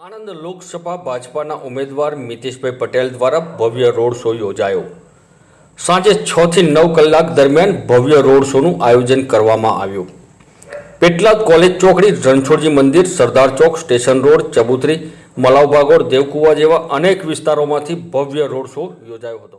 આણંદ લોકસભા ભાજપાના ઉમેદવાર મિતેશભાઈ પટેલ દ્વારા ભવ્ય રોડ શો યોજાયો। સાંજે 6 થી 9 કલાક દરમિયાન ભવ્ય રોડ શોનું આયોજન કરવામાં આવ્યું। પેટલાદ કોલેજ ચોકડી, રણછોડજી મંદિર, સરદાર ચોક, સ્ટેશન રોડ, ચબુતરી, મલાવભાગોળ, દેવકુવા જેવા અનેક વિસ્તારોમાંથી ભવ્ય રોડ શો યોજાયો હતો।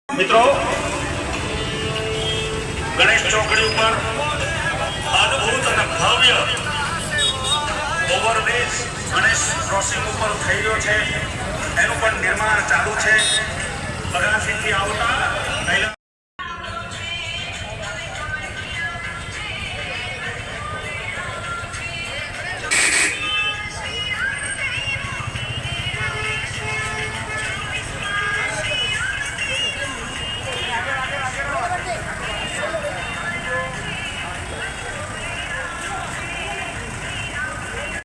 मित्रों, गणेश चौकड़ी पर अद्भुत और भव्य ओवरब्रिज गणेश क्रॉसिंग पर થઈ રહ્યો છે। એનું પણ નિર્માણ ચાલુ છે। બગાસી થી આવતા